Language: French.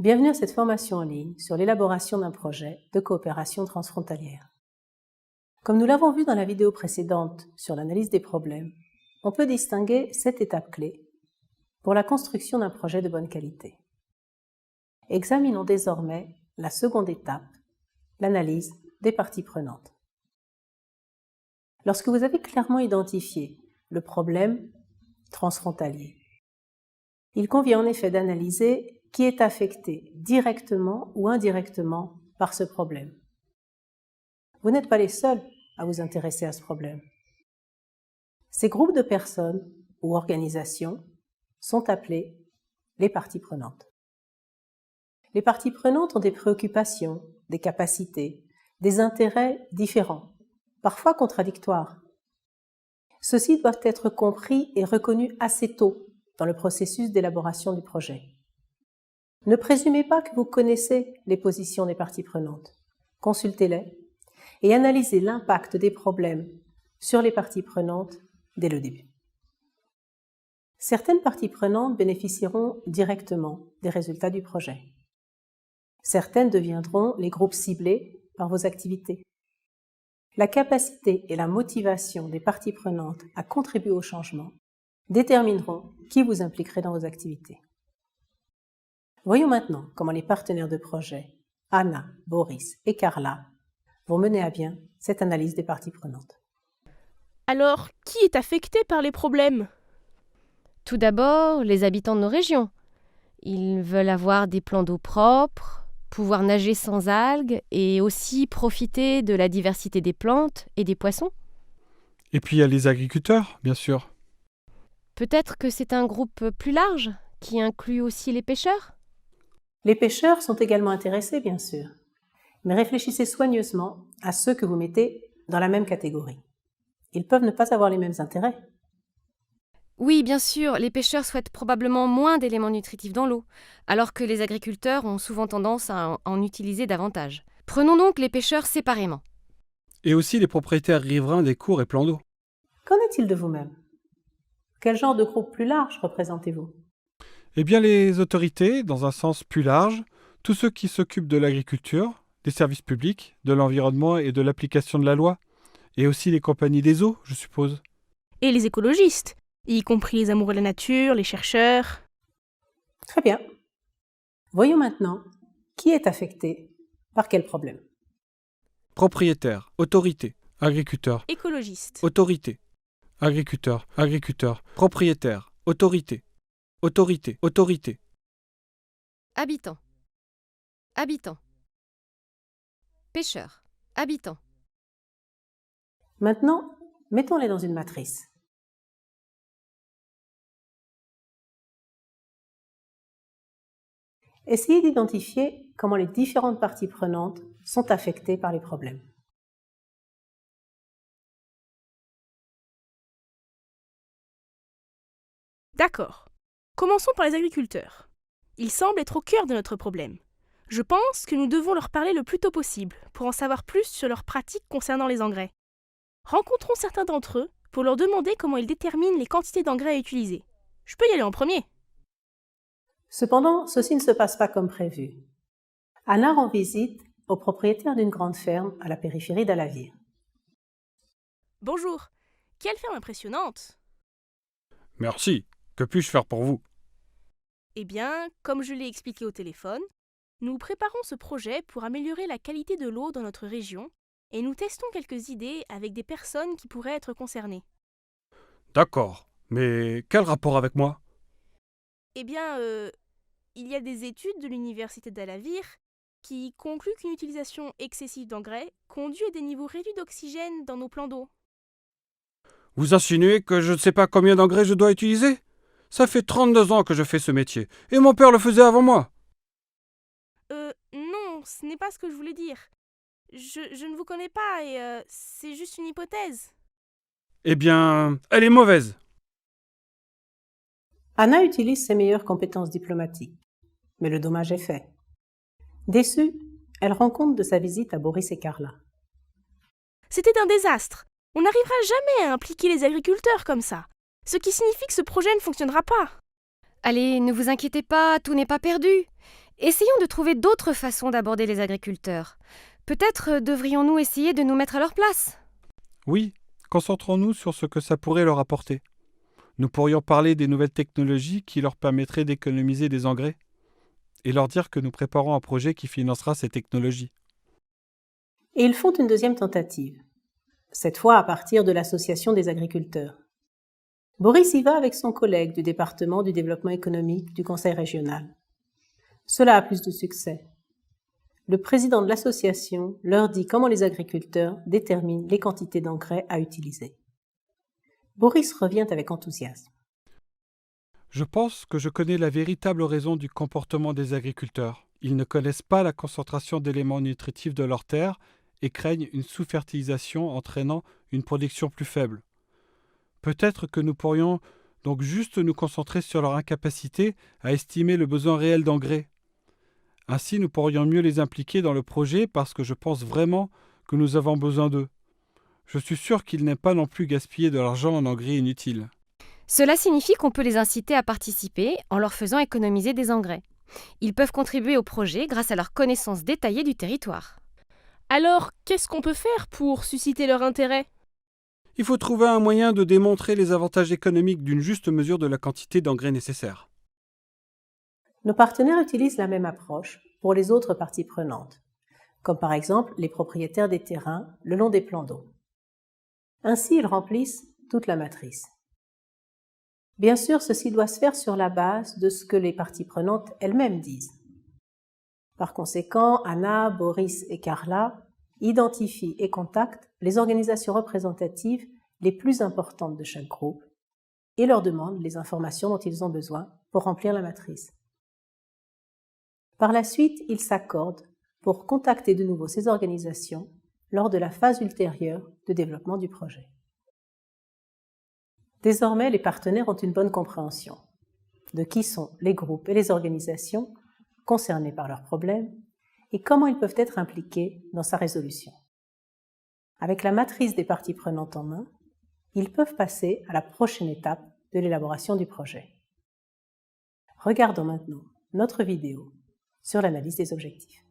Bienvenue à cette formation en ligne sur l'élaboration d'un projet de coopération transfrontalière. Comme nous l'avons vu dans la vidéo précédente sur l'analyse des problèmes, on peut distinguer 7 étapes clés pour la construction d'un projet de bonne qualité. Examinons désormais la seconde étape, l'analyse des parties prenantes. Lorsque vous avez clairement identifié le problème transfrontalier, il convient en effet d'analyser qui est affecté directement ou indirectement par ce problème. Vous n'êtes pas les seuls à vous intéresser à ce problème. Ces groupes de personnes ou organisations sont appelés les parties prenantes. Les parties prenantes ont des préoccupations, des capacités, des intérêts différents, parfois contradictoires. Ceux-ci doivent être compris et reconnus assez tôt dans le processus d'élaboration du projet. Ne présumez pas que vous connaissez les positions des parties prenantes. Consultez-les et analysez l'impact des problèmes sur les parties prenantes dès le début. Certaines parties prenantes bénéficieront directement des résultats du projet. Certaines deviendront les groupes ciblés par vos activités. La capacité et la motivation des parties prenantes à contribuer au changement détermineront qui vous impliquerez dans vos activités. Voyons maintenant comment les partenaires de projet, Anna, Boris et Carla, vont mener à bien cette analyse des parties prenantes. Alors, qui est affecté par les problèmes ? Tout d'abord, les habitants de nos régions. Ils veulent avoir des plans d'eau propres, pouvoir nager sans algues et aussi profiter de la diversité des plantes et des poissons. Et puis il y a les agriculteurs, bien sûr. Peut-être que c'est un groupe plus large, qui inclut aussi les pêcheurs ? Les pêcheurs sont également intéressés, bien sûr, mais réfléchissez soigneusement à ceux que vous mettez dans la même catégorie. Ils peuvent ne pas avoir les mêmes intérêts. Oui, bien sûr, les pêcheurs souhaitent probablement moins d'éléments nutritifs dans l'eau, alors que les agriculteurs ont souvent tendance à en utiliser davantage. Prenons donc les pêcheurs séparément. Et aussi les propriétaires riverains des cours et plans d'eau. Qu'en est-il de vous-même ? Quel genre de groupe plus large représentez-vous ? Eh bien les autorités, dans un sens plus large, tous ceux qui s'occupent de l'agriculture, des services publics, de l'environnement et de l'application de la loi, et aussi les compagnies des eaux, je suppose. Et les écologistes, y compris les amoureux de la nature, les chercheurs. Très bien. Voyons maintenant qui est affecté par quel problème. Propriétaires, autorités, agriculteurs, Écologistes. autorités, agriculteurs, propriétaires, autorités, autorité. Habitants. Pêcheurs. Habitants. Maintenant, mettons-les dans une matrice. Essayez d'identifier comment les différentes parties prenantes sont affectées par les problèmes. D'accord. Commençons par les agriculteurs. Ils semblent être au cœur de notre problème. Je pense que nous devons leur parler le plus tôt possible pour en savoir plus sur leurs pratiques concernant les engrais. Rencontrons certains d'entre eux pour leur demander comment ils déterminent les quantités d'engrais à utiliser. Je peux y aller en premier. Cependant, ceci ne se passe pas comme prévu. Anna rend visite au propriétaire d'une grande ferme à la périphérie d'Alavir. Bonjour. Quelle ferme impressionnante! Merci, que puis-je faire pour vous ? Eh bien, comme je l'ai expliqué au téléphone, nous préparons ce projet pour améliorer la qualité de l'eau dans notre région et nous testons quelques idées avec des personnes qui pourraient être concernées. D'accord, mais quel rapport avec moi ? Eh bien, il y a des études de l'université d'Alavir qui concluent qu'une utilisation excessive d'engrais conduit à des niveaux réduits d'oxygène dans nos plans d'eau. Vous insinuez que je ne sais pas combien d'engrais je dois utiliser ? Ça fait 32 ans que je fais ce métier, et mon père le faisait avant moi. Non, ce n'est pas ce que je voulais dire. Je ne vous connais pas et c'est juste une hypothèse. Eh bien, elle est mauvaise. Anna utilise ses meilleures compétences diplomatiques, mais le dommage est fait. Déçue, elle rend compte de sa visite à Boris et Carla. C'était un désastre. On n'arrivera jamais à impliquer les agriculteurs comme ça, ce qui signifie que ce projet ne fonctionnera pas. Allez, ne vous inquiétez pas, tout n'est pas perdu. Essayons de trouver d'autres façons d'aborder les agriculteurs. Peut-être devrions-nous essayer de nous mettre à leur place. Oui, concentrons-nous sur ce que ça pourrait leur apporter. Nous pourrions parler des nouvelles technologies qui leur permettraient d'économiser des engrais et leur dire que nous préparons un projet qui financera ces technologies. Et ils font une deuxième tentative, cette fois à partir de l'association des agriculteurs. Boris y va avec son collègue du département du développement économique du conseil régional. Cela a plus de succès. Le président de l'association leur dit comment les agriculteurs déterminent les quantités d'engrais à utiliser. Boris revient avec enthousiasme. Je pense que je connais la véritable raison du comportement des agriculteurs. Ils ne connaissent pas la concentration d'éléments nutritifs de leurs terres et craignent une sous-fertilisation entraînant une production plus faible. Peut-être que nous pourrions donc juste nous concentrer sur leur incapacité à estimer le besoin réel d'engrais. Ainsi, nous pourrions mieux les impliquer dans le projet parce que je pense vraiment que nous avons besoin d'eux. Je suis sûr qu'ils n'aiment pas non plus gaspiller de l'argent en engrais inutiles. Cela signifie qu'on peut les inciter à participer en leur faisant économiser des engrais. Ils peuvent contribuer au projet grâce à leur connaissance détaillée du territoire. Alors, qu'est-ce qu'on peut faire pour susciter leur intérêt? Il faut trouver un moyen de démontrer les avantages économiques d'une juste mesure de la quantité d'engrais nécessaire. Nos partenaires utilisent la même approche pour les autres parties prenantes, comme par exemple les propriétaires des terrains le long des plans d'eau. Ainsi, ils remplissent toute la matrice. Bien sûr, ceci doit se faire sur la base de ce que les parties prenantes elles-mêmes disent. Par conséquent, Anna, Boris et Carla identifient et contactent les organisations représentatives les plus importantes de chaque groupe et leur demandent les informations dont ils ont besoin pour remplir la matrice. Par la suite, ils s'accordent pour contacter de nouveau ces organisations lors de la phase ultérieure de développement du projet. Désormais, les partenaires ont une bonne compréhension de qui sont les groupes et les organisations concernés par leurs problèmes et comment ils peuvent être impliqués dans sa résolution. Avec la matrice des parties prenantes en main, ils peuvent passer à la prochaine étape de l'élaboration du projet. Regardons maintenant notre vidéo sur l'analyse des objectifs.